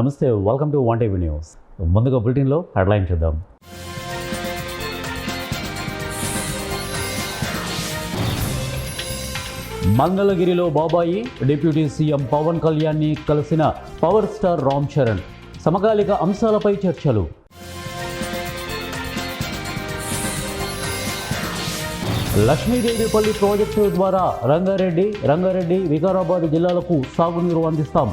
నమస్తే, welcome to one TV news. ముందుగా బులెటిన్లో హెడ్లైన్ చూద్దాం. మంగళగిరిలో బాబాయి డిప్యూటీ సీఎం పవన్ కళ్యాణ్ని కలిసిన పవర్ స్టార్ రామ్ చరణ్. సమకాలిక అంశాలపై చర్చలు. లక్ష్మీదేవిపల్లి ప్రాజెక్టు ద్వారా రంగారెడ్డి వికారాబాద్ జిల్లాలకు సాగునీరు అందిస్తాం.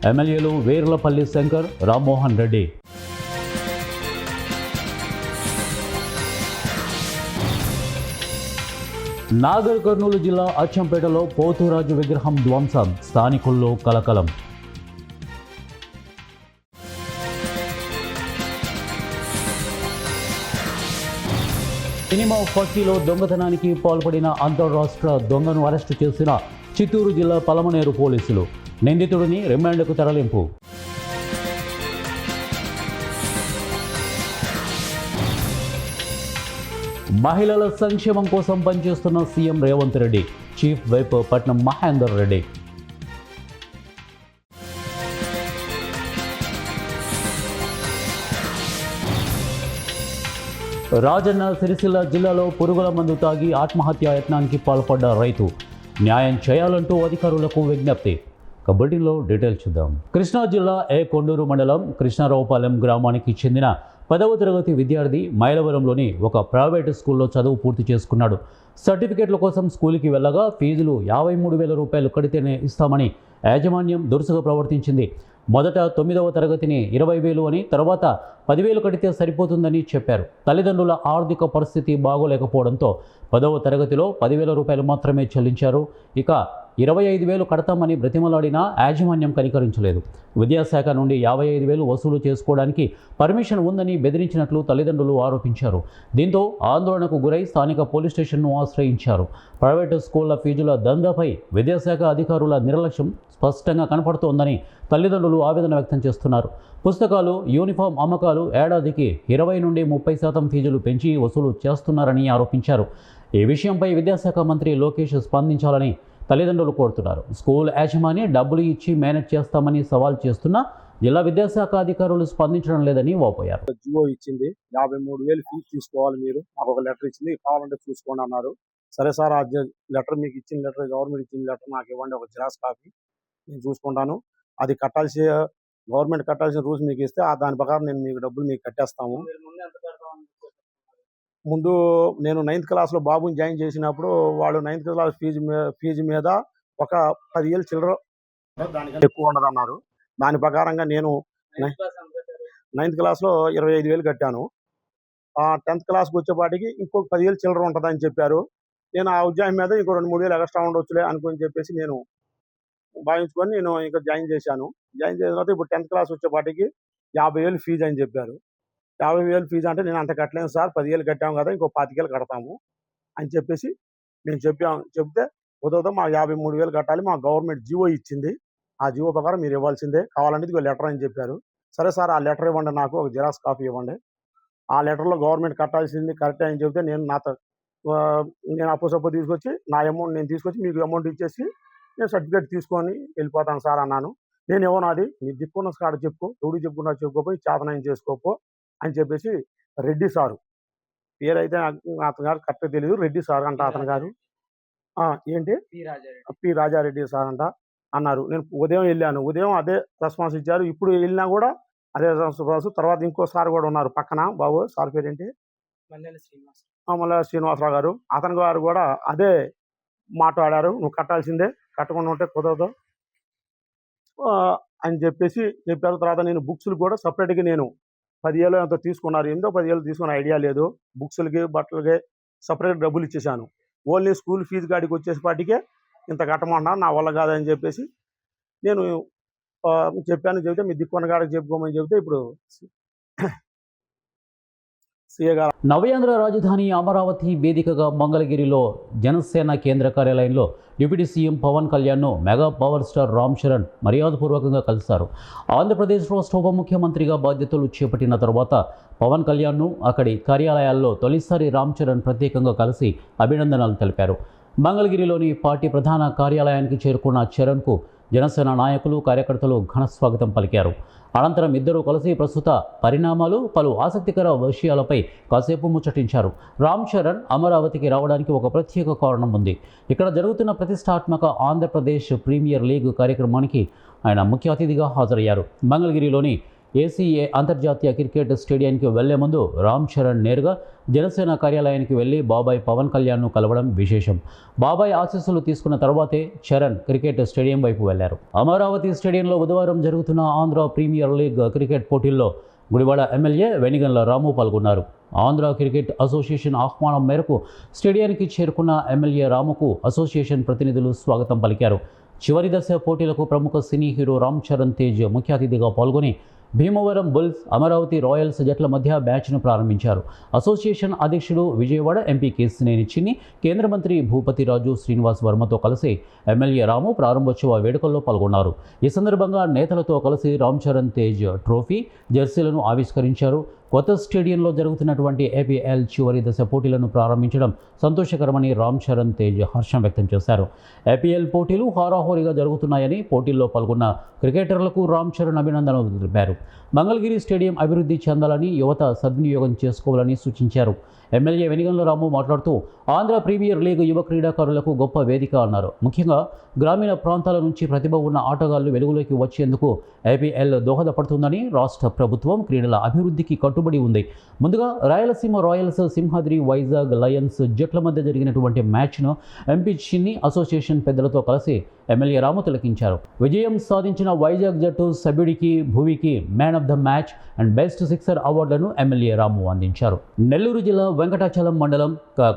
ఎమ్మెల్యేలు వేర్లపల్లి శంకర్, రామ్మోహన్ రెడ్డి. నాగర్ కర్నూలు జిల్లా అచ్చంపేటలో పోతురాజు విగ్రహం ధ్వంసం, స్థానికుల్లో కలకలం. సినిమా ఫక్కీలో దొంగతనానికి పాల్పడిన అంతర్రాష్ట్ర దొంగను అరెస్టు చేసిన చిత్తూరు జిల్లా పలమనేరు పోలీసులు. నిందితుడిని రిమాండ్కు తరలింపు. మహిళల సంక్షేమం కోసం పనిచేస్తున్న CM Revanth Reddy. Chief whip Patnam Mahender Reddy. Rajanna Sircilla జిల్లాలో పురుగుల మందు తాగి ఆత్మహత్యా యత్నానికి పాల్పడ్డ రైతు. న్యాయం చేయాలంటూ అధికారులకు విజ్ఞప్తి. కబడ్డీలో డీటెయిల్స్ చూద్దాం. కృష్ణా జిల్లా కొండూరు మండలం కృష్ణారావుపాలెం గ్రామానికి చెందిన 10వ తరగతి విద్యార్థి మైలవరంలోని ఒక ప్రైవేటు స్కూల్లో చదువు పూర్తి చేసుకున్నాడు. సర్టిఫికెట్ల కోసం స్కూల్కి వెళ్ళగా ఫీజులు 53,000 రూపాయలు కడితేనే ఇస్తామని యాజమాన్యం దురుసుగా ప్రవర్తించింది. మొదట 9వ తరగతిని 20,000 అని, తర్వాత 10,000 కడితే సరిపోతుందని చెప్పారు. తల్లిదండ్రుల ఆర్థిక పరిస్థితి బాగోలేకపోవడంతో 10వ తరగతిలో 10,000 రూపాయలు మాత్రమే చెల్లించారు. ఇక 25,000 కడతామని బ్రతిమలాడినా యాజమాన్యం కనికరించలేదు. విద్యాశాఖ నుండి 55,000 వసూలు చేసుకోవడానికి పర్మిషన్ ఉందని బెదిరించినట్లు తల్లిదండ్రులు ఆరోపించారు. దీంతో ఆందోళనకు గురై స్థానిక పోలీస్ స్టేషన్ను ఆశ్రయించారు. ప్రైవేటు స్కూళ్ల ఫీజుల దందాపై విద్యాశాఖ అధికారుల నిర్లక్ష్యం స్పష్టంగా కనపడుతోందని తల్లిదండ్రులు ఆవేదన వ్యక్తం చేస్తున్నారు. పుస్తకాలు, యూనిఫామ్ అమ్మకాలు ఏడాదికి 20 నుండి 30% ఫీజులు పెంచి వసూలు చేస్తున్నారని ఆరోపించారు. ఈ విషయంపై విద్యాశాఖ మంత్రి లోకేష్ స్పందించాలని తల్లిదండ్రులు కోరుతున్నారు. స్కూల్ యాజమాన్యం డబ్బులు ఇచ్చి మేనేజ్ చేస్తామని సవాల్ చేస్తున్నా జిల్లా విద్యాశాఖ అధికారులు స్పందించడం లేదని వాపోయారు. జియో ఇచ్చింది 53,000 ఫీజు తీసుకోవాలి, మీరు నాకు ఒక లెటర్ ఇచ్చింది, కావాలంటే చూసుకోండి అన్నారు. సరే సార్, ఆ లెటర్ మీకు ఇచ్చిన లెటర్, గవర్నమెంట్ ఇచ్చిన లెటర్ నాకు ఇవ్వండి, ఒక జిరాక్స్ కాపీ, నేను చూసుకుంటాను. అది గవర్నమెంట్ కట్టాల్సిన రూల్స్ మీకు ఇస్తే దాని ప్రకారం నేను మీకు డబ్బులు మీకు కట్టేస్తాము. ముందు నేను 9th క్లాస్లో బాబుని జాయిన్ చేసినప్పుడు వాళ్ళు 9th క్లాస్ ఫీజు మీద ఒక 10,000 చిల్లర దానికన్నా ఎక్కువ ఉండదన్నారు. దాని ప్రకారంగా నేను 9th క్లాస్లో 25,000 కట్టాను. 10th క్లాస్కి వచ్చేపాటికి ఇంకొక 10,000 చిల్లర ఉంటుందని చెప్పారు. నేను ఆ ఉద్యోగం మీద ఇంకో 2-3,000 ఎక్స్ట్రా ఉండొచ్చులే అనుకుని చెప్పేసి నేను భావించుకొని నేను ఇంకా జాయిన్ చేశాను. జాయిన్ చేసిన తర్వాత ఇప్పుడు 10th క్లాస్ వచ్చేపాటికి 50,000 ఫీజు అని చెప్పారు. 50,000 ఫీజు అంటే నేను అంత కట్టలేను సార్, 10,000 కట్టాము కదా, ఇంకో 25,000 కడతాము అని చెప్పేసి నేను చెప్తే కుదరదు, మా 53,000 కట్టాలి, మా గవర్నమెంట్ జియో ఇచ్చింది, ఆ జియో ప్రకారం మీరు ఇవ్వాల్సిందే, కావాలంటే ఇదిగో లెటర్ అని చెప్పారు. సరే సార్, ఆ లెటర్ ఇవ్వండి, నాకు ఒక జిరాక్స్ కాపీ ఇవ్వండి. ఆ లెటర్లో గవర్నమెంట్ కట్టాల్సింది కరెక్టే అని చెప్తే నేను అప్పు తీసుకొచ్చి నా అమౌంట్ నేను తీసుకొచ్చి మీకు అమౌంట్ ఇచ్చేసి నేను సర్టిఫికేట్ తీసుకొని వెళ్ళిపోతాను సార్ అన్నాను. నేను ఏమోనాది నీ దిక్కున్న కాడ చెప్పుకో, ఎవడు చెప్పుకున్నా చెప్పుకోపోయి చేతనాయం చేసుకోపో అని చెప్పేసి రెడ్డి సారు, పేరైతే అతని గారు కరెక్ట్గా తెలియదు, రెడ్డి సార్ అంట అతని గారు, ఏంటి పి రాజారెడ్డి సార్ అంట అన్నారు. నేను ఉదయం వెళ్ళాను, ఉదయం అదే రెస్పాన్స్ ఇచ్చారు. ఇప్పుడు వెళ్ళినా కూడా అదే రెస్పాన్స్. తర్వాత ఇంకో సార్ కూడా ఉన్నారు పక్కన, బాబు సార్ పేరేంటి, మల్ల శ్రీనివాసరావు గారు, అతని గారు కూడా అదే మాట్లాడారు, నువ్వు కట్టాల్సిందే, కట్టకుండా ఉంటే కుదరదు అని చెప్పేసి చెప్పారు. తర్వాత నేను బుక్స్లు కూడా సపరేట్గా నేను 10,000 ఎంతో తీసుకున్నారు, 10,000 తీసుకున్న ఐడియా లేదు. బుక్స్లకి బట్టలకి సపరేట్ డబ్బులు ఇచ్చేసాను. ఓన్లీ స్కూల్ ఫీజు కాడికి వచ్చేసేపాటికే ఇంత కట్టమన్నారు, నా వల్ల కాదని చెప్పేసి నేను చెప్పాను. చెబితే మీ దిక్కున్న కాడికి చెప్పుకోమని చెబితే ఇప్పుడు నవ్యాంధ్ర రాజధాని అమరావతి వేదికగా మంగళగిరిలో జనసేన కేంద్ర కార్యాలయంలో డిప్యూటీ సీఎం పవన్ కళ్యాణ్ను mega power star Ram Charan మర్యాదపూర్వకంగా కలిశారు. ఆంధ్రప్రదేశ్ రాష్ట్ర ఉప ముఖ్యమంత్రిగా బాధ్యతలు చేపట్టిన తర్వాత పవన్ కళ్యాణ్ను అక్కడి కార్యాలయాల్లో తొలిసారి రామ్ చరణ్ ప్రత్యేకంగా కలిసి అభినందనలు తెలిపారు. మంగళగిరిలోని పార్టీ ప్రధాన కార్యాలయానికి చేరుకున్న చరణ్కు జనసేన నాయకులు కార్యకర్తలు ఘన స్వాగతం పలికారు. అనంతరం ఇద్దరూ కలిసి ప్రస్తుత పరిణామాలు, పలు ఆసక్తికర విషయాలపై కాసేపు ముచ్చటించారు. రామ్ చరణ్ అమరావతికి రావడానికి ఒక ప్రత్యేక కారణం ఉంది. ఇక్కడ జరుగుతున్న ప్రతిష్టాత్మక ఆంధ్రప్రదేశ్ ప్రీమియర్ లీగ్ కార్యక్రమానికి ఆయన ముఖ్య అతిథిగా హాజరయ్యారు. మంగళగిరిలోని ఏసీఏ అంతర్జాతీయ క్రికెట్ స్టేడియానికి వెళ్లే ముందు రామ్ చరణ్ నేరుగా జనసేన కార్యాలయానికి వెళ్లి బాబాయ్ పవన్ కళ్యాణ్ను కలవడం విశేషం. బాబాయ్ ఆశీస్సులు తీసుకున్న తర్వాతే చరణ్ క్రికెట్ స్టేడియం వైపు వెళ్లారు. అమరావతి స్టేడియంలో బుధవారం జరుగుతున్న ఆంధ్ర ప్రీమియర్ లీగ్ క్రికెట్ పోటీల్లో గుడివాడ ఎమ్మెల్యే వెనిగండ్ల రాము పాల్గొన్నారు. ఆంధ్ర క్రికెట్ అసోసియేషన్ ఆహ్వానం మేరకు స్టేడియానికి చేరుకున్న ఎమ్మెల్యే రాముకు అసోసియేషన్ ప్రతినిధులు స్వాగతం పలికారు. చివరి దశ పోటీలకు ప్రముఖ సినీ హీరో రామ్ చరణ్ తేజ్ ముఖ్య అతిథిగా పాల్గొని భీమవరం బుల్స్, అమరావతి రాయల్స్ జట్ల మధ్య మ్యాచ్ను ప్రారంభించారు. అసోసియేషన్ అధ్యక్షుడు, విజయవాడ ఎంపీ కేశినేని చిన్ని, కేంద్ర మంత్రి భూపతిరాజు శ్రీనివాస్ వర్మతో కలిసి ఎమ్మెల్యే రాము ప్రారంభోత్సవ వేడుకల్లో పాల్గొన్నారు. ఈ సందర్భంగా నేతలతో కలిసి రామ్ చరణ్ తేజ్ ట్రోఫీ, జెర్సీలను ఆవిష్కరించారు. కొత్త స్టేడియంలో జరుగుతున్నటువంటి ఏపీఎల్ చివరి దశ పోటీలను ప్రారంభించడం సంతోషకరమని రామ్ చరణ్ తేజ్ హర్షం వ్యక్తం చేశారు. ఏపీఎల్ పోటీలు హోరాహోరీగా జరుగుతున్నాయని పోటీల్లో పాల్గొన్న క్రికెటర్లకు రామ్ చరణ్ అభినందనలు తెలిపారు. మంగళగిరి స్టేడియం అభివృద్ధి చెందాలని, యువత సద్వినియోగం చేసుకోవాలని సూచించారు. ఎమ్మెల్యే వెనిగండ్ల రాము మాట్లాడుతూ ఆంధ్ర ప్రీమియర్ లీగ్ యువ క్రీడాకారులకు గొప్ప వేదిక అన్నారు. ముఖ్యంగా గ్రామీణ ప్రాంతాల నుంచి ప్రతిభ ఉన్న ఆటగాళ్లు వెలుగులోకి వచ్చేందుకు ఏపీఎల్ దోహదపడుతుందని, రాష్ట్ర ప్రభుత్వం క్రీడల అభివృద్ధికి కట్టుబడి ఉంది. ముందుగా రాయలసీమ రాయల్స్, సింహాద్రి వైజాగ్ లయన్స్ జట్ల మధ్య జరిగినటువంటి మ్యాచ్ను ఎంపీ చిన్ని అసోసియేషన్ పెద్దలతో కలిసి ఎమ్మెల్యే రాము తిలకించారు. విజయం సాధించిన వైజాగ్ జట్టు సభ్యుడికి, భువికి man of the match and best sixer అవార్డులను ఎమ్మెల్యే రాము అందించారు. నెల్లూరు జిల్లా వెంకటాచలం మండలం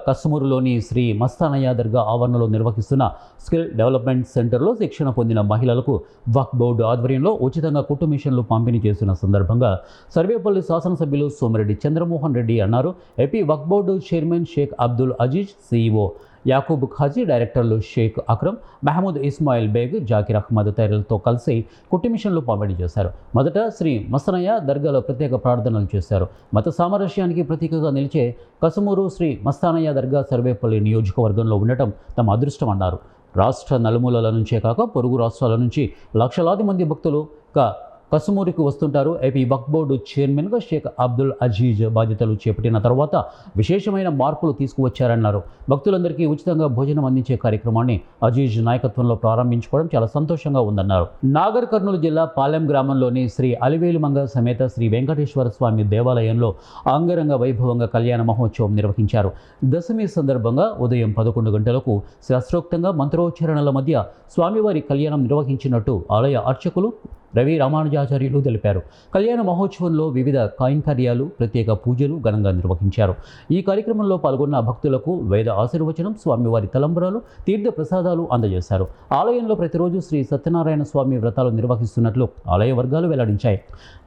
కస్మూరులోని శ్రీ మస్తానయ్య దర్గా ఆవరణలో నిర్వహిస్తున్న స్కిల్ డెవలప్మెంట్ సెంటర్లో శిక్షణ పొందిన మహిళలకు వక్ఫ్ బోర్డు ఆధ్వర్యంలో ఉచితంగా కుట్టు మిషన్లు పంపిణీ చేసిన సందర్భంగా సర్వేపల్లి శాసనసభ్యులు సోమిరెడ్డి చంద్రమోహన్ రెడ్డి అన్నారు. AP Waqf board chairman Sheikh Abdul Aziz, CEO Yakub Khazi, డైరెక్టర్లు షేక్ అక్రమ్, మహమూద్ ఇస్మాయిల్ బేగ్, జాకిర్ అహ్మద్ తైరలతో కలిసి కుట్టి మిషన్లు పంపిణీ చేశారు. మొదట శ్రీ మస్తనయ్య దర్గాలో ప్రత్యేక ప్రార్థనలు చేశారు. మత సామరస్యానికి ప్రతీకగా నిలిచే కసుమూరు శ్రీ మస్తానయ్య దర్గా సర్వేపల్లి నియోజకవర్గంలో ఉండటం తమ అదృష్టం అన్నారు. రాష్ట్ర నలుమూలల నుంచే కాక పొరుగు రాష్ట్రాల నుంచి లక్షలాది మంది భక్తులు కసుమూరికి వస్తుంటారు. ఏపీ వక్ఫ్ బోర్డు చైర్మన్గా షేక్ అబ్దుల్ అజీజ్ బాధ్యతలు చేపట్టిన తర్వాత విశేషమైన మార్పులు తీసుకువచ్చారన్నారు. భక్తులందరికీ ఉచితంగా భోజనం అందించే కార్యక్రమాన్ని అజీజ్ నాయకత్వంలో ప్రారంభించుకోవడం చాలా సంతోషంగా ఉందన్నారు. నాగర్ కర్నూలు జిల్లా పాలెం గ్రామంలోని శ్రీ అలివేలుమంగ సమేత శ్రీ వెంకటేశ్వర స్వామి దేవాలయంలో అంగరంగ వైభవంగా కళ్యాణ మహోత్సవం నిర్వహించారు. దశమి సందర్భంగా ఉదయం 11 గంటలకు శాస్త్రోక్తంగా మంత్రోచ్చరణల మధ్య స్వామివారి కళ్యాణం నిర్వహించినట్టు ఆలయ అర్చకులు రవి రామానుజాచార్యులు తెలిపారు. కళ్యాణ మహోత్సవంలో వివిధ కైంకర్యాలు, ప్రత్యేక పూజలు ఘనంగా నిర్వహించారు. ఈ కార్యక్రమంలో పాల్గొన్న భక్తులకు వేద ఆశీర్వచనం, స్వామివారి తలంబరాలు, తీర్థ ప్రసాదాలు అందజేశారు. ఆలయంలో ప్రతిరోజు శ్రీ సత్యనారాయణ స్వామి వ్రతాలు నిర్వహిస్తున్నట్లు ఆలయ వర్గాలు వెల్లడించాయి.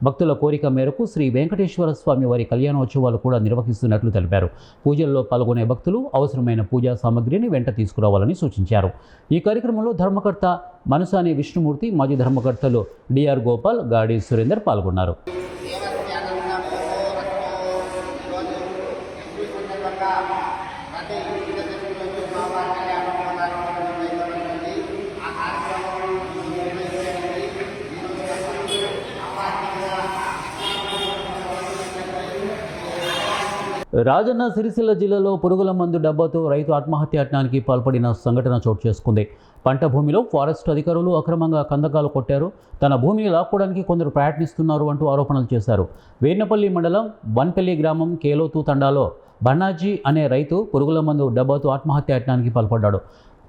భక్తుల కోరిక మేరకు శ్రీ వెంకటేశ్వర స్వామి వారి కళ్యాణోత్సవాలు కూడా నిర్వహిస్తున్నట్లు తెలిపారు. పూజల్లో పాల్గొనే భక్తులు అవసరమైన పూజా సామగ్రిని వెంట తీసుకురావాలని సూచించారు. ఈ కార్యక్రమంలో ధర్మకర్త మనసాని విష్ణుమూర్తి, మాజీ ధర్మకర్తలు డిఆర్ గోపాల్, గాడి సురేందర్ పాల్గొన్నారు. రాజన్న సిరిసిల్ల జిల్లాలో పురుగుల మందు డబ్బాతో రైతు ఆత్మహత్యాయత్నానికి పాల్పడిన సంఘటన చోటు చేసుకుంది. పంట భూమిలో ఫారెస్ట్ అధికారులు అక్రమంగా కందకాలు కొట్టారు, తన భూమిని లాక్కోవడానికి కొందరు ప్రయత్నిస్తున్నారు అంటూ ఆరోపణలు చేశారు. వీర్నపల్లి మండలం వన్పల్లి గ్రామం కేలోతు తండాలో బన్నాజీ అనే రైతు పురుగుల మందు డబ్బాతో ఆత్మహత్యాయత్నానికి పాల్పడ్డాడు.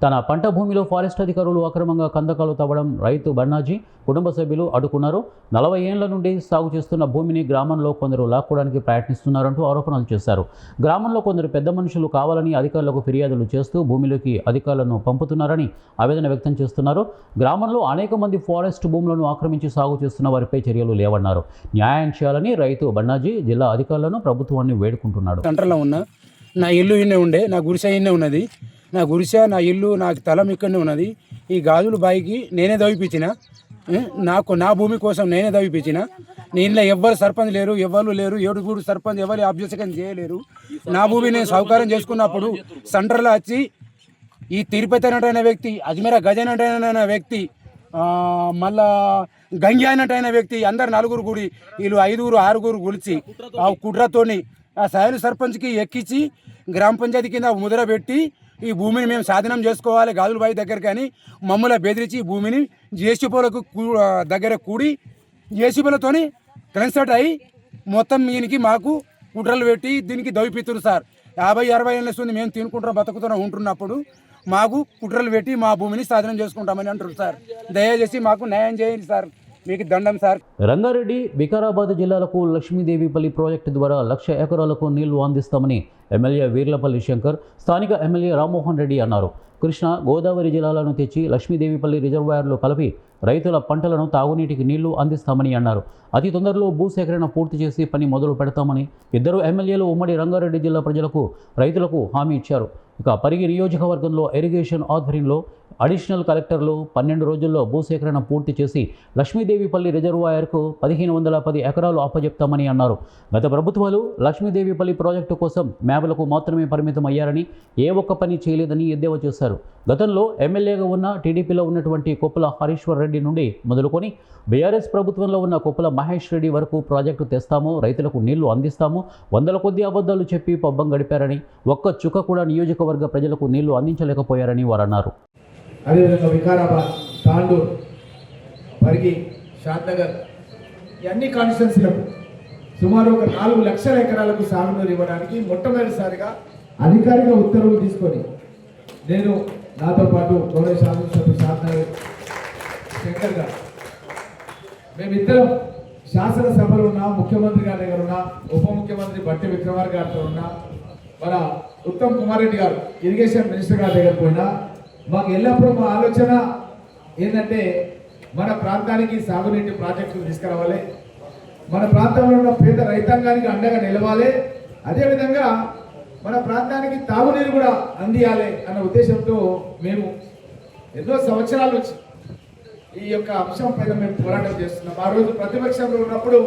తన పంట భూమిలో ఫారెస్ట్ అధికారులు అక్రమంగా కందకాలు తవ్వడం రైతు బన్నాజీ కుటుంబ సభ్యులు అడ్డుకున్నారు. 40 ఏళ్ల నుండి సాగు చేస్తున్న భూమిని గ్రామంలో కొందరు లాక్కోవడానికి ప్రయత్నిస్తున్నారంటూ ఆరోపణలు చేశారు. గ్రామంలో కొందరు పెద్ద మనుషులు కావాలని అధికారులకు ఫిర్యాదులు చేస్తూ భూమిలోకి అధికారులను పంపుతున్నారని ఆవేదన వ్యక్తం చేస్తున్నారు. గ్రామంలో అనేక మంది ఫారెస్ట్ భూములను ఆక్రమించి సాగు చేస్తున్న వారిపై చర్యలు లేవన్నారు. న్యాయం చేయాలని రైతు బన్నాజీ జిల్లా అధికారులను, ప్రభుత్వాన్ని వేడుకుంటున్నాడు. సెంటర్లో ఉన్నా, నా ఇల్లు ఇన్నే ఉండే, నా గుడిసె ఇన్నే ఉన్నది, నా గుడిసె, నా ఇల్లు, నాకు తలం ఇక్కడనే ఉన్నది. ఈ గాజుల బాయికి నేనే దవిపించిన, నా భూమి కోసం నేనే దవిపించిన. నేనులో ఎవ్వరు సర్పంచ్ లేరు, ఎవరు లేరు, 7 సర్పంచ్ ఎవరు అబ్జెక్షన్ చేయలేరు. నా భూమి నేను సౌకర్యం చేసుకున్నప్పుడు సెంటర్లో వచ్చి ఈ తిరుపతి అనే వ్యక్తి, అజ్మీరా గజన్ అనే వ్యక్తి మళ్ళా గంగి అయినట్టయిన వ్యక్తి అందరు నలుగురు గుడి వీళ్ళు 5-6 గులిచి ఆ కుట్రతోని ఆ సైలు సర్పంచ్కి ఎక్కించి గ్రామ పంచాయతీ కింద ముద్ర పెట్టి ఈ భూమిని మేము స్వాధీనం చేసుకోవాలి గాజుల బావి దగ్గర కానీ మమ్మల్ని బెదిరించి ఈ భూమిని జేసీపీలకు దగ్గర కూడి జేసీపీలతోని కన్సల్ట్ అయ్యి మొత్తం దీనికి మాకు కుట్రలు పెట్టి దీనికి దవిపిస్తున్నారు సార్. 50-60 ఏళ్ళ వస్తుంది మేము తినుకుంటాం బతుకుతున్నాం ఉంటున్నప్పుడు మాకు కుట్రలు పెట్టి మా భూమిని స్వాధీనం చేసుకుంటామని అంటారు సార్. దయచేసి మాకు న్యాయం చేయండి సార్, మీకు దండం సార్. రంగారెడ్డి, వికారాబాద్ జిల్లాలకు లక్ష్మీదేవిపల్లి ప్రాజెక్టు ద్వారా 1,00,000 ఎకరాలకు నీళ్లు అందిస్తామని ఎమ్మెల్యే వీర్లపల్లి శంకర్, స్థానిక ఎమ్మెల్యే రామ్మోహన్ రెడ్డి అన్నారు. కృష్ణా, గోదావరి జిల్లాలను తెచ్చి లక్ష్మీదేవిపల్లి రిజర్వాయర్లు కలిపి రైతుల పంటలను తాగునీటికి నీళ్లు అందిస్తామని అన్నారు. అతి తొందరలో భూసేకరణ పూర్తి చేసి పని మొదలు పెడతామని ఇద్దరు ఎమ్మెల్యేలు ఉమ్మడి రంగారెడ్డి జిల్లా ప్రజలకు, రైతులకు హామీ ఇచ్చారు. ఇక పరిగి నియోజకవర్గంలో ఇరిగేషన్ ఆధ్వర్యంలో అడిషనల్ కలెక్టర్లు 12 రోజుల్లో భూసేకరణ పూర్తి చేసి లక్ష్మీదేవిపల్లి రిజర్వాయర్కు 1,510 ఎకరాలు అప్పజెప్తామని అన్నారు. గత ప్రభుత్వాలు లక్ష్మీదేవిపల్లి ప్రాజెక్టు కోసం మ్యాపులకు మాత్రమే పరిమితం అయ్యారని, ఏ ఒక్క పని చేయలేదని ఎద్దేవా చేశారు. గతంలో ఎమ్మెల్యేగా ఉన్న టీడీపీలో ఉన్నటువంటి కొప్పుల హరీశ్వర్ రెడ్డి నుండి మొదలుకొని బీఆర్ఎస్ ప్రభుత్వంలో ఉన్న కొప్పుల మహేష్ రెడ్డి వరకు ప్రాజెక్టు తెస్తాము, రైతులకు నీళ్లు అందిస్తాము, 100 కొద్ది అబద్ధాలు చెప్పి పబ్బం గడిపారని, ఒక్క చుక్క కూడా నియోజకవర్గ ప్రజలకు నీళ్లు అందించలేకపోయారని వారు అన్నారు. అదేవిధంగా వికారాబాద్, తాండూరు, పరిగి, షాద్నగర్ ఈ అన్ని కాన్స్టిట్యున్సీలకు సుమారు ఒక 4 లక్షల ఎకరాలకు సాగునీరు ఇవ్వడానికి మొట్టమొదటిసారిగా అధికారిక ఉత్తర్వులు తీసుకొని నేను, నాతో పాటు గౌరవ శాసనసభ్యులు షాద్నగర్ శంకర్ గారు, మేమిద్దరం శాసనసభలో ఉన్నా, ముఖ్యమంత్రి గారి దగ్గర ఉన్నా, ఉప ముఖ్యమంత్రి బట్టి విక్రమార్క గారితో ఉన్నా, మన ఉత్తమ్ కుమార్ రెడ్డి గారు ఇరిగేషన్ మినిస్టర్ గారి దగ్గర పోయినా, మాకు ఎల్లప్పుడూ మా ఆలోచన ఏంటంటే మన ప్రాంతానికి సాగునీటి ప్రాజెక్టులు తీసుకురావాలి, మన ప్రాంతంలో ఉన్న పేద రైతాంగానికి అండగా నిలవాలి, అదేవిధంగా మన ప్రాంతానికి తాగునీరు కూడా అందియాలి అన్న ఉద్దేశంతో మేము ఎన్నో సంవత్సరాల నుంచి ఈ యొక్క అంశం పైన మేము పోరాటం చేస్తున్నాం. ఆ రోజు ప్రతిపక్షంలో ఉన్నప్పుడు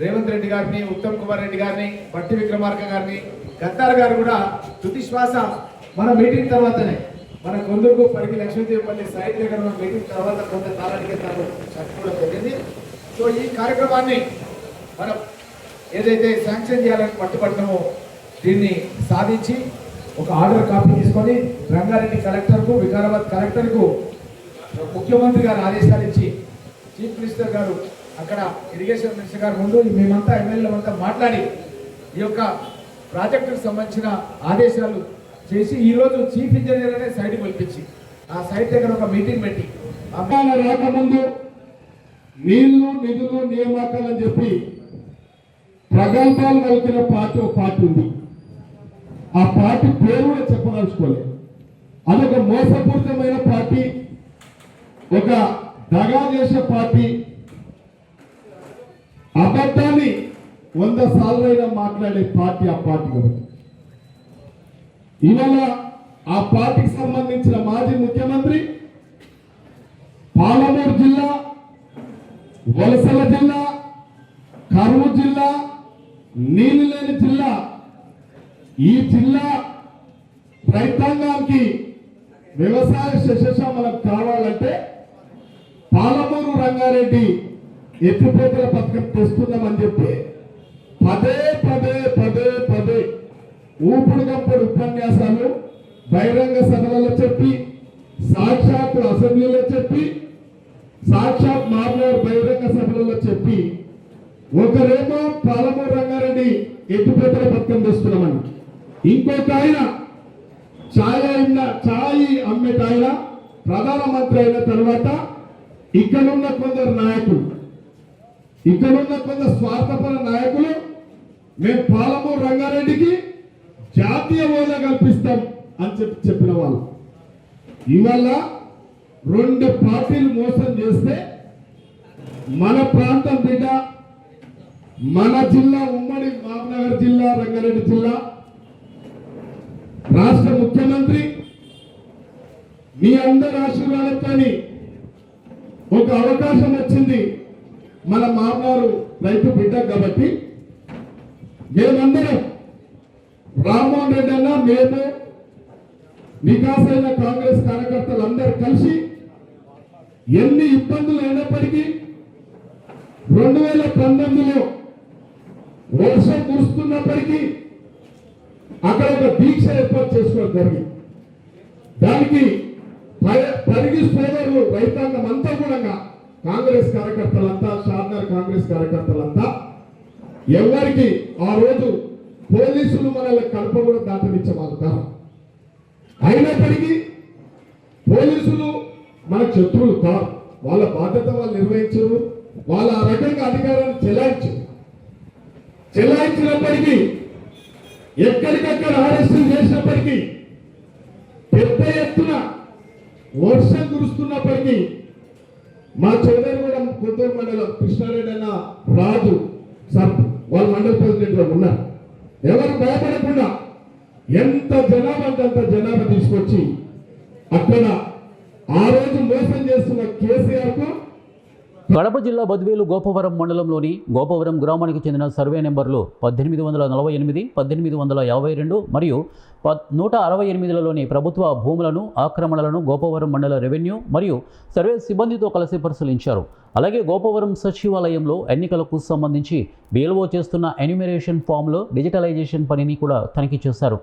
రేవంత్ రెడ్డి గారిని, ఉత్తమ్ కుమార్ రెడ్డి గారిని, బట్టి విక్రమార్క గారిని, గద్దార్ గారు కూడా తుది శ్వాస మన మీటింగ్ తర్వాతనే, మన కొందరుకు పరిగి లక్ష్మీదేవిపల్లి సైట్ దగ్గర మన మీటింగ్ తర్వాత కొంత కాలానికి తాను చచ్చిపోవడం జరిగింది. సో ఈ కార్యక్రమాన్ని మనం ఏదైతే శాంక్షన్ చేయాలని పట్టుబట్టినామో దీన్ని సాధించి ఒక ఆర్డర్ కాపీ తీసుకొని రంగారెడ్డి కలెక్టర్కు, వికారాబాద్ కలెక్టర్కు ముఖ్యమంత్రి గారు ఆదేశాలు ఇచ్చి, చీఫ్ మినిస్టర్ గారు అక్కడ ఇరిగేషన్ మినిస్టర్ గారు ముందు మేమంతా ఎమ్మెల్యేలంతా మాట్లాడి ఈ యొక్క ప్రాజెక్టుకు సంబంధించిన ఆదేశాలు చేసి ఈరోజు చీఫ్ ఇంజనీర్ అనే సైట్కి పిలిపించి ఆ సైట్ దగ్గర ఒక మీటింగ్ పెట్టి రాకముందు నీళ్లు, నిధులు, నియామకాలు అని చెప్పి ప్రగల్భాలు కలిగిన పార్టీ ఉంది. ఆ పార్టీ పేరు కూడా చెప్పదలుచుకోలేదు. అదొక మోసపూరితమైన పార్టీ, ఒక దగా చేసే పార్టీ, అబద్ధాన్ని 100 సార్లైనా మాట్లాడే పార్టీ ఆ పార్టీ. కాబట్టి ఇవాళ ఆ పార్టీకి సంబంధించిన మాజీ ముఖ్యమంత్రి పాలమూరు జిల్లా, వలసల జిల్లా, కరువు జిల్లా, నీళ్లు లేని జిల్లా, ఈ జిల్లా రైతాంగానికి వ్యవసాయ శశమలం కావాలంటే పాలమూరు రంగారెడ్డి ఎత్తిపోతల పథకం తెస్తున్నామని చెప్పి పదే పదే పదే పదే ఊపుడు గంపుడు ఉపన్యాసాలు బహిరంగ సభలలో చెప్పి, సాక్షాత్ అసెంబ్లీలో చెప్పి, సాక్షాత్ మామూలు బహిరంగ సభలలో చెప్పి, ఒకరేమో పాలమూరు రంగారెడ్డి ఎత్తిపోతల పథకం తెస్తున్నామని, ఇంకొక ఆయన ఛాయ్ అమ్మేటాయన ప్రధానమంత్రి అయిన తర్వాత ఇక్కడున్న కొందరు నాయకులు, ఇక్కడున్న కొందరు స్వార్థపర నాయకులు మేము పాలమూరు రంగారెడ్డికి జాతీయ హోదా కల్పిస్తాం అని చెప్పిన వాళ్ళు ఇవాళ 2 పార్టీలు మోసం చేస్తే మన ప్రాంతం బిడ్డ, మన జిల్లా, ఉమ్మడి మహబూబ్నగర్ జిల్లా, రంగారెడ్డి జిల్లా రాష్ట్ర ముఖ్యమంత్రి మీ అందరి ఆశీర్వాదంతో ఒక అవకాశం వచ్చింది. మన మామూలు రైతు బిడ్డ కాబట్టి మేమందరం, రామ్మోహన్ రెడ్డి అన్న, మేము, వికాసైన కాంగ్రెస్ కార్యకర్తలు అందరూ కలిసి ఎన్ని ఇబ్బందులు అయినప్పటికీ 2019లో వర్షం కురుస్తున్నప్పటికీ అక్కడ ఒక దీక్ష ఏర్పాటు చేసుకోవడం జరిగింది. దానికి పరిగి సోదరులు రైతాంగం అంతా కూడా కాంగ్రెస్ కార్యకర్తలంతా, షాద్నగర్ కాంగ్రెస్ కార్యకర్తలంతా ఎవరికి ఆ రోజు పోలీసులు మనల్ని కడప కూడా దాటనిచ్చేవాళ్ళు కాదు. అయినప్పటికీ పోలీసులు మన శత్రువులు కాదు, వాళ్ళ బాధ్యత వాళ్ళు నిర్వహించరు, వాళ్ళ ఆ రకంగా అధికారాన్ని చెలాయించినప్పటికీ ఎక్కడికక్కడ అరెస్టులు చేసినప్పటికీ పెద్ద ఎత్తున వర్షం కురుస్తున్నప్పటికీ మా చౌదరిగూడెం కొత్తూరు మండలం కృష్ణారెడ్డి అన్న రాజు సార్ వాళ్ళ మండల ప్రెసిడెంట్ లో ఉన్నారు. ఎవరు భయపడకుండా ఎంత జనాభా అంటే అంత జనాభా తీసుకొచ్చి అక్కడ ఆ రోజు మోసం చేస్తున్న కేసీఆర్ కు కడప జిల్లా బద్వేలు గోపవరం మండలంలోని గోపవరం గ్రామానికి చెందిన సర్వే నెంబర్లు 1848, 1852 మరియు 168లలోని ప్రభుత్వ భూములను, ఆక్రమణలను గోపవరం మండల రెవెన్యూ మరియు సర్వే సిబ్బందితో కలిసి పరిశీలించారు. అలాగే గోపవరం సచివాలయంలో ఎన్నికలకు సంబంధించి BLO చేస్తున్న ఎన్యూమరేషన్ ఫామ్లో డిజిటలైజేషన్ పనిని కూడా తనిఖీ చేశారు.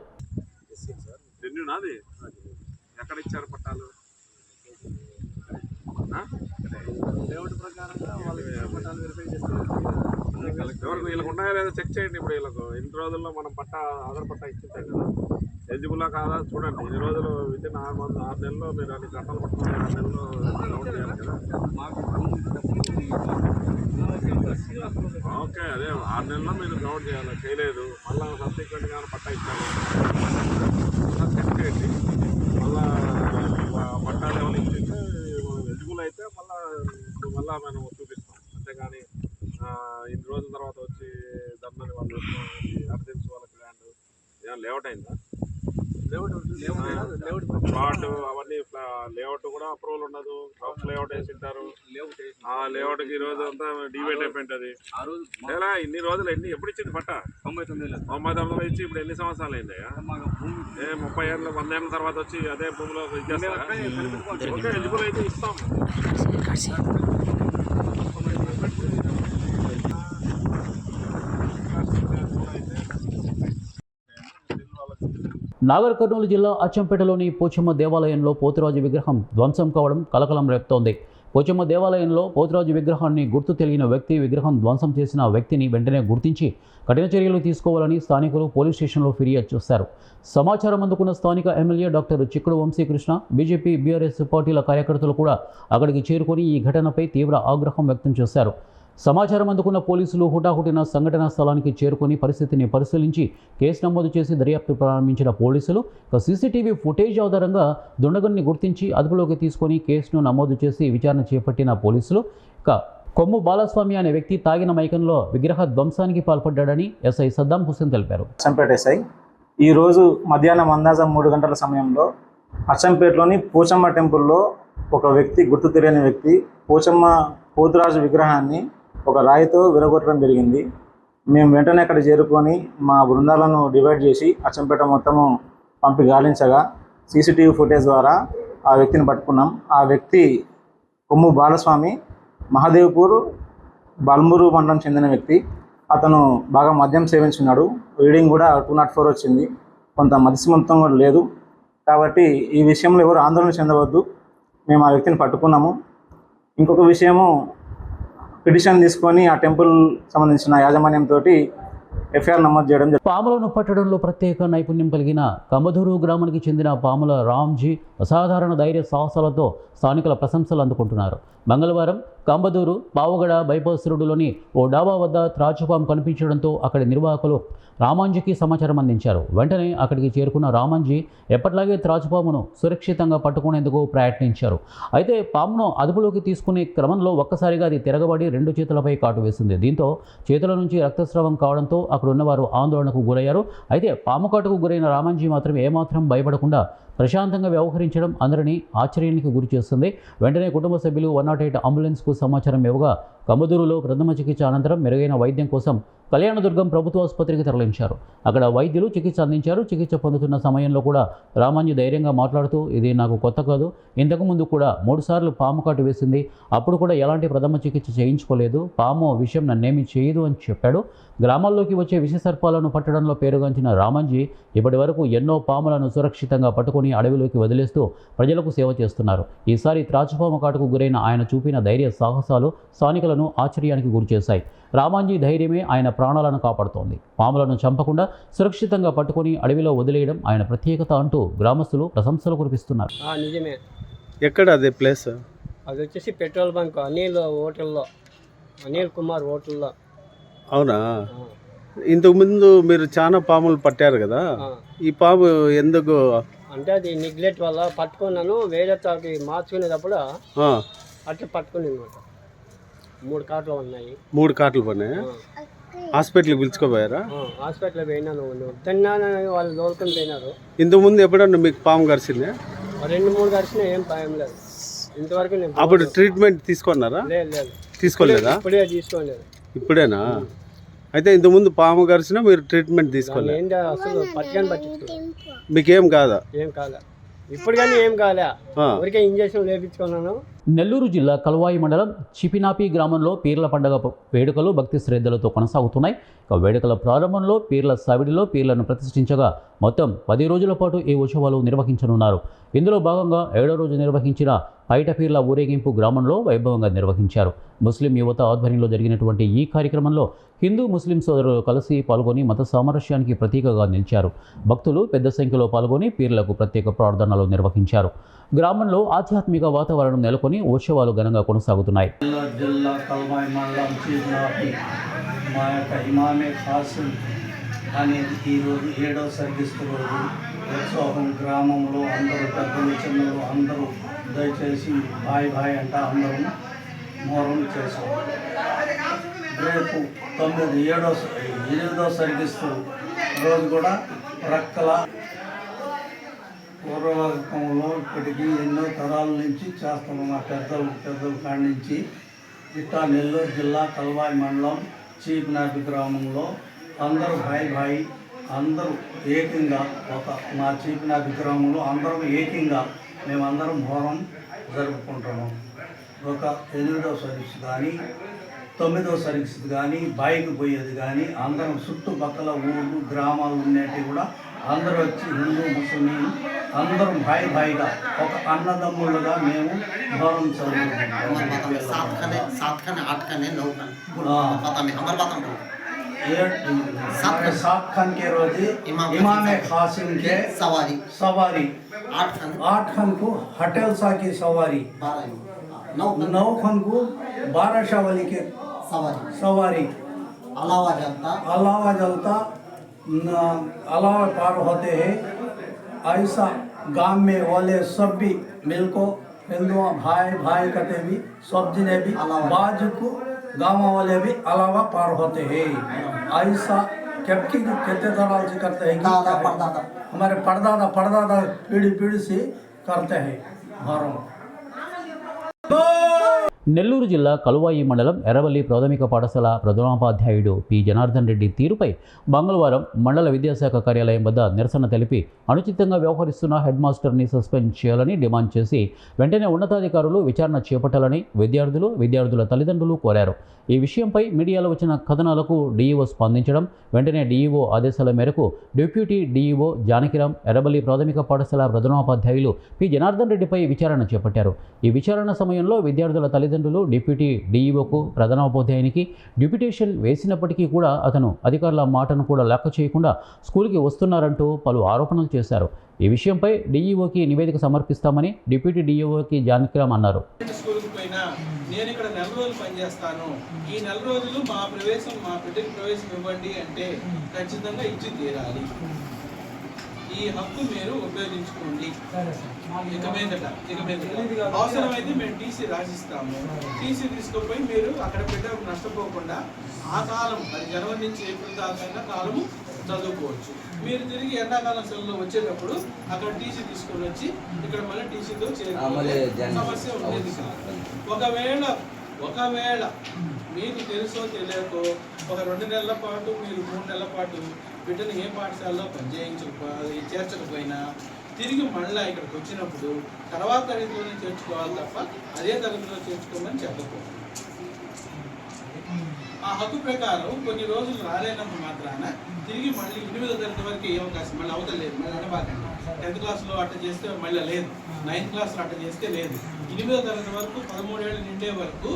వీళ్ళకి ఉన్నాయో లేదో చెక్ చేయండి. ఇప్పుడు వీళ్ళకు ఎన్ని రోజుల్లో మనం పట్టా ఆధార్ పట్టా ఇచ్చింటాం కదా, ఎలిజిబుల్లా కాదా చూడండి. ఇన్ని రోజులు విత్ 6 నెలల్లో మీరు అన్ని కట్టాలు పట్టుకుని 6 నెలల్లో డౌట్ చేయాలి కదా. ఓకే, అదే 6 నెలల్లో మీరు డౌట్ చేయాలి, చేయలేదు మళ్ళీ సబ్సిక్వెంట్గా ఏమైనా పట్టా ఇచ్చాను చెక్ చేయండి. మళ్ళా పట్టాలు ఏమైనా ఇచ్చింటే ఎలిజిబుల్ అయితే మళ్ళా మనం చూపిస్తాం. అంతేగాని ఇన్ని రోజుల తర్వాత వచ్చి దమ్మని వాళ్ళు అర్జెన్సీ వాళ్ళకి ల్యాండ్ ఏమైనా లేఅవుట్ అయిందా? ప్లాట్ అవన్నీ లేఅవుట్ కూడా అప్రూవల్ ఉండదు. రఫ్ లేఅవుట్ వేసి ఉంటారు. ఆ లేఅవుట్కి ఈ రోజు అంతా డివైడ్ అయిపోయింది. లేదా ఇన్ని రోజులు ఎప్పుడు ఇచ్చింది పట్ట? 99 ఇచ్చి ఇప్పుడు ఎన్ని సంవత్సరాలు అయిందయ్యా? 30 ఏళ్ళు 100 ఏళ్ళ తర్వాత వచ్చి అదే భూమిలో ఇచ్చేస్తారా? ఓకే, ఎలిజిబుల్ అయితే ఇస్తాం. నాగర్ కర్నూలు జిల్లా అచ్చంపేటలోని పోచమ్మ దేవాలయంలో పోతురాజు విగ్రహం ధ్వంసం కావడం కలకలం రేపుతోంది. పోచమ్మ దేవాలయంలో పోతురాజు విగ్రహాన్ని గుర్తు తెలియని వ్యక్తి విగ్రహం ధ్వంసం చేసిన వ్యక్తిని వెంటనే గుర్తించి కఠిన చర్యలు తీసుకోవాలని స్థానికులు పోలీస్ స్టేషన్లో ఫిర్యాదు చేశారు. సమాచారం అందుకున్న స్థానిక ఎమ్మెల్యే డాక్టర్ చిక్కుడు వంశీకృష్ణ, బీజేపీ, బీఆర్ఎస్ పార్టీల కార్యకర్తలు కూడా అక్కడికి చేరుకొని ఈ ఘటనపై తీవ్ర ఆగ్రహం వ్యక్తం చేశారు. సమాచారం అందుకున్న పోలీసులు హుటాహుటిన సంఘటనా స్థలానికి చేరుకొని పరిస్థితిని పరిశీలించి కేసు నమోదు చేసి దర్యాప్తు ప్రారంభించిన పోలీసులు సీసీటీవీ ఫుటేజ్ ఆధారంగా దుండగుల్ని గుర్తించి అదుపులోకి తీసుకొని కేసును నమోదు చేసి విచారణ చేపట్టిన పోలీసులు కొమ్ము బాలస్వామి అనే వ్యక్తి తాగిన మైకంలో విగ్రహ ధ్వంసానికి పాల్పడ్డాడని ఎస్ఐ సద్దాం హుస్సేన్ తెలిపారు. అచ్చంపేట ఎస్ఐ ఈరోజు మధ్యాహ్నం అందాజం 3 గంటల సమయంలో అచ్చంపేటలోని పోచమ్మ టెంపుల్లో ఒక వ్యక్తి, గుర్తు తెలియని వ్యక్తి, పోతురాజు విగ్రహాన్ని ఒక రాయితో విరగొట్టడం జరిగింది. మేము వెంటనే అక్కడ చేరుకొని మా బృందాలను డివైడ్ చేసి అచ్చంపేట మొత్తము పంపి గాలించగా సీసీటీవీ ఫుటేజ్ ద్వారా ఆ వ్యక్తిని పట్టుకున్నాం. ఆ వ్యక్తి కొమ్ము బాలస్వామి, మహదేవ్పూర్ బల్మూరు మండలం చెందిన వ్యక్తి. అతను బాగా మద్యం సేవించున్నాడు. రీడింగ్ కూడా 204 వచ్చింది. కొంత మధ్యస్థం కూడా లేదు. కాబట్టి ఈ విషయంలో ఎవరు ఆందోళన చెందవద్దు. మేము ఆ వ్యక్తిని పట్టుకున్నాము. ఇంకొక విషయము, పిటిషన్ తీసుకొని ఆ టెంపుల్ సంబంధించిన యాజమాన్యంతో ఎఫ్ఐఆర్ నమోదు చేయడం. పాములను పట్టడంలో ప్రత్యేక నైపుణ్యం కలిగిన కమదూరు గ్రామానికి చెందిన పాముల రామ్జీ అసాధారణ ధైర్య సాహసాలతో స్థానికుల ప్రశంసలు అందుకుంటున్నారు. మంగళవారం కంబదూరు పావుగడ బైపాస్ రోడ్డులోని ఓ డాబా వద్ద త్రాచుపాము కనిపించడంతో అక్కడి నిర్వాహకులు రామాంజీకి సమాచారం అందించారు. వెంటనే అక్కడికి చేరుకున్న రామాంజీ ఎప్పట్లాగే త్రాచుపామును సురక్షితంగా పట్టుకునేందుకు ప్రయత్నించారు. అయితే పామును అదుపులోకి తీసుకునే క్రమంలో ఒక్కసారిగా అది తిరగబడి 2 చేతులపై కాటు వేసింది. దీంతో చేతుల నుంచి రక్తస్రావం కావడంతో అక్కడ ఉన్నవారు ఆందోళనకు గురయ్యారు. అయితే పాము కాటుకు గురైన రామాంజీ మాత్రం ఏమాత్రం భయపడకుండా ప్రశాంతంగా వ్యవహరించడం అందరినీ ఆశ్చర్యానికి గురి చేస్తుంది. వెంటనే కుటుంబ సభ్యులు 108 అంబులెన్స్కు సమాచారం ఇవ్వగా కమదూరులో ప్రథమ చికిత్స అనంతరం మెరుగైన వైద్యం కోసం కళ్యాణదుర్గం ప్రభుత్వ ఆసుపత్రికి తరలించారు. అక్కడ వైద్యులు చికిత్స అందించారు. చికిత్స పొందుతున్న సమయంలో కూడా రామాంజీ ధైర్యంగా మాట్లాడుతూ, ఇది నాకు కొత్త కాదు, ఇంతకుముందు కూడా 3 సార్లు పాము కాటు వేసింది, అప్పుడు కూడా ఎలాంటి ప్రథమ చికిత్స చేయించుకోలేదు, పాము విషయం నన్నేమీ చేయదు అని చెప్పాడు. గ్రామాల్లోకి వచ్చే విషసర్పాలను పట్టడంలో పేరుగాంచిన రామాంజీ ఇప్పటి వరకు ఎన్నో పాములను సురక్షితంగా పట్టుకుని అడవిలోకి వదిలేస్తూ ప్రజలకు సేవ చేస్తున్నారు. ఈసారి త్రాచుపాము కాటుకు గురైన ఆయన చూపిన ధైర్య సాహసాలు స్థానికులను ఆశ్చర్యానికి గురిచేశాయి. రామాంజీ ధైర్యమే ఆయన ప్రాణాలను కాపాడుతోంది. పాములను చంపకుండా సురక్షితంగా పట్టుకొని అడవిలో వదిలేయడం ఆయన ప్రత్యేకత అంటూ గ్రామస్తులు ప్రశంసలు కురిపిస్తున్నారు. నిజమే. ఎక్కడ అదే ప్లేస్? అది వచ్చేసి పెట్రోల్ బంక్ అనిల్ హోటల్లో, అనిల్ కుమార్ హోటల్లో. అవునా? ఇంతకుముందు మీరు చాలా పాములు పట్టారు కదా, ఈ పాము ఎందుకు? అంటే అది నెగ్లెక్ట్ వల్ల పట్టుకున్నాను. వేరే తాకి మార్చుకునేటప్పుడు అట్లా పట్టుకుని అనమాట. 3 కాట్లు ఉన్నాయి. 3 కాట్లు పడినాయి. హాస్పిటల్కి పిలుచుకోపోయారా? హాస్పిటల్ పోయినాను, తిన్నాను, వాళ్ళు తోలుకొని పోయినారు. ఇంతకుముందు ఎప్పుడన్నా మీకు పాము కరిచిందే? 2-3 గడిచినా ఏం భయం లేదు ఇంతవరకు. నేను అప్పుడు ట్రీట్మెంట్ తీసుకున్నారా? లేదు, తీసుకోలేదా? ఇప్పుడే తీసుకోలేదు. ఇప్పుడేనా? అయితే ఇంతకుముందు పాము కరిచినా మీరు ట్రీట్మెంట్ తీసుకోలేదు? ఏంటి అసలు పట్టుకొని పట్టించుకో, మీకేం కాదా? ఏం కాలే ఇప్పుడు, కానీ ఏం కాలే, ఊరికే ఇంజక్షన్ వేపించుకున్నాను. నెల్లూరు జిల్లా కలువాయి మండలం చిపినాపి గ్రామంలో పీర్ల పండుగ వేడుకలు భక్తి శ్రద్ధలతో కొనసాగుతున్నాయి. వేడుకల ప్రారంభంలో పీర్ల సవిడిలో పీర్లను ప్రతిష్ఠించగా మొత్తం 10 రోజుల పాటు ఈ ఉత్సవాలు నిర్వహించనున్నారు. ఇందులో భాగంగా 7వ రోజు నిర్వహించిన పైట పీర్ల ఊరేగింపు గ్రామంలో వైభవంగా నిర్వహించారు. ముస్లిం యువత ఆధ్వర్యంలో జరిగినటువంటి ఈ కార్యక్రమంలో హిందూ ముస్లిం సోదరులు కలిసి పాల్గొని మత సామరస్యానికి ప్రతీకగా నిలిచారు. భక్తులు పెద్ద సంఖ్యలో పాల్గొని పీర్లకు ప్రత్యేక ప్రార్థనలు నిర్వహించారు. గ్రామంలో ఆధ్యాత్మిక వాతావరణం నెలకొని ఉత్సవాలు ఘనంగా కొనసాగుతున్నాయి. జిల్లా కల్వాయి మండలం చిపినాపి మా యొక్క ఇమామే ఖాసిం అనే ఈరోజు 7వ సర్గిస్తు రోజు ఉత్సవం. గ్రామంలో అందరూ పెద్దలు చిన్నలు అందరూ దయచేసి భాయ్ భాయ్ అంట అందరం మోరం చేశాం. రేపు 8వ సర్గిస్తు రోజు కూడా ప్రక్కల పూర్వకంలో ఇప్పటికీ ఎన్నో తరాల నుంచి చేస్తున్నాం. మా పెద్దల కాడి నుంచి ఇట్టా నెల్లూరు జిల్లా కల్వాయి మండలం చీపినాపి గ్రామంలో అందరూ భాయ్ అందరూ ఏకంగా మా చీపినాపి గ్రామంలో అందరం ఏకంగా మేమందరం మోహరం జరుపుకుంటున్నాం. ఒక 8వ సర్వీస్ కానీ 9వ సర్వీస్ కానీ బైక్ పోయేది కానీ అందరం చుట్టుపక్కల ఊళ్ళు గ్రామాలు ఉండేవి కూడా అందరూ వచ్చి హిందూ ముస్లిం అందరం భాయిగా ఒక అన్నదమ్ములుగా మేము మోహరం చదువుకుంటాం. सात खान के रोजे इमाम खासिम के सवारी 8 खान को हटेल सा की सवारी 9 खान को 12 शावली के सवारी अलावा जलता अलावा पार होते हैं. ऐसा गांव में वाले सब भी मिलको हिंदू भाई कहते भी सब जिने भी बाजू को गाँव वाले भी अलावा पार होते हैं. ऐसा कितने तरह से करते हैं कि हमारे परदादा पीढ़ी से करते हैं. నెల్లూరు జిల్లా కలువాయి మండలం ఎర్రవల్లి ప్రాథమిక పాఠశాల ప్రధానోపాధ్యాయుడు పి జనార్దన్ రెడ్డి తీరుపై మంగళవారం మండల విద్యాశాఖ కార్యాలయం వద్ద నిరసన తెలిపి అనుచితంగా వ్యవహరిస్తున్న హెడ్ మాస్టర్ని సస్పెండ్ చేయాలని డిమాండ్ చేసి వెంటనే ఉన్నతాధికారులు విచారణ చేపట్టాలని విద్యార్థుల తల్లిదండ్రులు కోరారు. ఈ విషయంపై మీడియాలో వచ్చిన కథనాలకు డీఈఓ స్పందించడం, వెంటనే డీఈఓ ఆదేశాల మేరకు డిప్యూటీ డీఈఓ జానకిరాం ఎర్రవల్లి ప్రాథమిక పాఠశాల ప్రధానోపాధ్యాయులు పి జనార్దన్ రెడ్డిపై విచారణ చేపట్టారు. ఈ విచారణ సమయంలో విద్యార్థుల తల్లిదండ్రులు డిప్యూటీ డీఈఓకు ప్రధానోపాధ్యాయునికి డిప్యుటేషన్ వేసినప్పటికీ కూడా అతను అధికారుల మాటను కూడా లెక్క చేయకుండా స్కూల్కి వస్తున్నారంటూ పలు ఆరోపణలు చేశారు. ఈ విషయంపై డీఈఓకి నివేదిక సమర్పిస్తామని డిప్యూటీ డీఈఓకి జానకిరాం అన్నారు. నేను ఇక్కడ 4 రోజులు పనిచేస్తాను, ఈ 4 రోజులు మా బిడ్డకి ప్రవేశం ఇవ్వండి అంటే ఖచ్చితంగా ఇచ్చి తీరాలి. ఈ హక్కు మీరు ఉపయోగించుకోండి. ఇక మీదట అవసరమైతే మేము టీసీ రాసిస్తాము. టీసీ తీసుకుపోయి మీరు అక్కడ బిడ్డకు నష్టపోకుండా ఆ కాలం అది జనవరి నుంచి ఏప్రిల్ దాకా కాలము చదువుకోవచ్చు. మీరు తిరిగి ఎండాకాలం సెలవులో వచ్చేటప్పుడు అక్కడ టీసీ తీసుకొని వచ్చి ఇక్కడ మళ్ళీ టీసీతో చేరుకోవాలి. సమస్య ఉండేది కాదు. ఒకవేళ ఒకవేళ మీకు తెలుసో తెలియకో ఒక 2 నెలల పాటు మీరు 3 నెలల పాటు బిడ్డను ఏ పాఠశాలలో చేర్చకపోయినా తిరిగి మళ్ళీ ఇక్కడికి వచ్చినప్పుడు తర్వాత తరగతిలోనే చేర్చుకోవాలి తప్ప అదే తరగతిలో చేర్చుకోమని చెప్పకూడదు. ఆ హక్కు ప్రకారం కొన్ని రోజులు రాలేనంత మాత్రాన తిరిగి మళ్ళీ 8వ తరగతి వరకు ఏ అవకాశం మళ్ళీ అవతలేదు. మళ్ళీ అనబాకండి 10th క్లాస్లో అట్ట చేస్తే మళ్ళీ లేదు, 9th క్లాస్లో అట్ట చేస్తే లేదు. 8వ తరగతి వరకు 13 ఏళ్ళు నిండే వరకు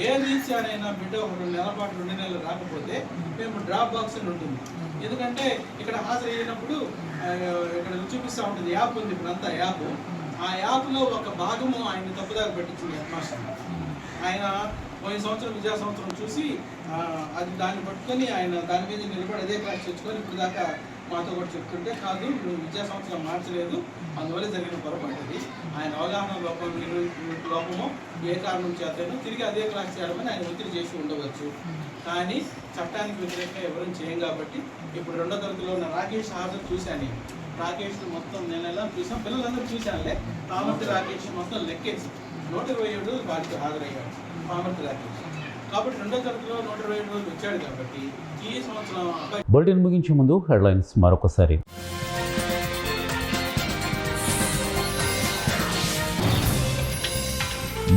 ఏ రీత్యానైనా బిడ్డ ఒక 2 నెలల పాటు 2 నెలలు రాకపోతే మేము డ్రాప్ బాక్స్ అని ఉంటుంది. ఎందుకంటే ఇక్కడ హాజరు అయినప్పుడు ఇక్కడ చూపిస్తూ ఉంటుంది, యాప్ ఉంది ఇప్పుడంతా యాప్. ఆ యాప్లో ఒక భాగము ఆయన తప్పుదారి పెట్టించింది హెడ్ మాస్టర్. ఆయన పోయిన సంవత్సరం విద్యా సంవత్సరం చూసి అది దాన్ని పట్టుకొని ఆయన దాని మీద నిలబడి అదే క్లాస్ తెచ్చుకొని ఇప్పుడు దాకా మాతో కూడా చెప్తుంటే, కాదు నువ్వు విద్యా సంవత్సరం మార్చలేదు, అందువల్ల జరిగిన పొరపాటుది. ఆయన అవగాహన లోపమో ఏ కారణం చేతనో తిరిగి అదే క్లాస్ చేయడమని ఆయన ఒత్తిడి చేసి ఉండవచ్చు. కానీ చట్టానికి వ్యతిరేకంగా ఎవరూ చేయం కాబట్టి ఇప్పుడు 2వ తరగతిలో ఉన్న రాకేష్ హాజరు చూశాను. రాకేష్ మొత్తం నెల చూసాం, పిల్లలందరూ చూశానులే. పామర్తి రాకేష్ మొత్తం లెక్కేసి 127 వారికి హాజరయ్యాడు పామర్తి రాకేష్. కాబట్టి 2వ తరగతిలో 127 రోజులు వచ్చాడు కాబట్టి ఈ సంవత్సరం అబ్బాయి. బులెటిన్ ముగించే ముందు హెడ్లైన్స్ మరొకసారి.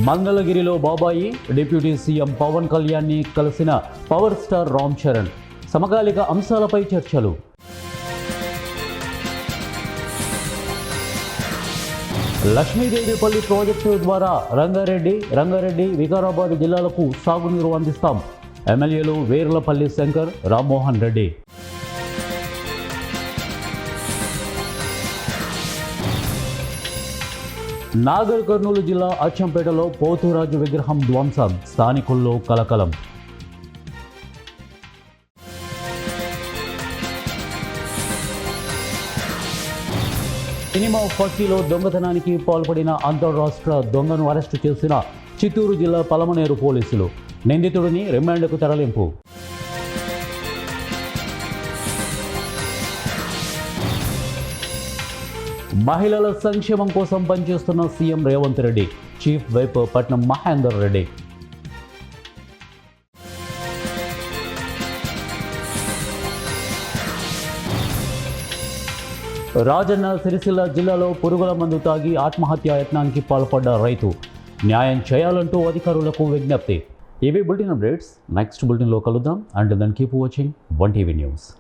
మంగళగిరిలో బాబాయి డిప్యూటీ సీఎం పవన్ కళ్యాణ్ని కలిసిన పవర్ స్టార్ రామ్ చరణ్. సమకాలిక అంశాలపై చర్చలు. లక్ష్మీదేవిపల్లి ప్రాజెక్టు ద్వారా రంగారెడ్డి వికారాబాద్ జిల్లాలకు సాగునీరు అందిస్తాం. ఎమ్మెల్యేలు వేర్లపల్లి శంకర్, రామ్మోహన్ రెడ్డి. నాగర్ కర్నూలు జిల్లా అచ్చంపేటలో పోతురాజు విగ్రహం ధ్వంసం, స్థానికుల్లో కలకలం. సినిమా ఫక్కీలో దొంగతనానికి పాల్పడిన అంతర్రాష్ట్ర దొంగను అరెస్టు చేసిన చిత్తూరు జిల్లా పలమనేరు పోలీసులు. నిందితుడిని రిమాండ్కు తరలింపు. మహిళల సంక్షేమం కోసం పనిచేస్తున్న CM Revanth Reddy. Chief whip Patnam Mahender Reddy. Rajanna Sircilla జిల్లాలో పురుగుల మందు తాగి ఆత్మహత్యా యత్నానికి పాల్పడ్డ రైతు. న్యాయం చేయాలంటూ అధికారులకు విజ్ఞప్తి. ఇవి బులెటిన్ అప్డేట్స్. నెక్స్ట్ బులెటిన్లో కలుద్దాం. And then keep watching 1TV news.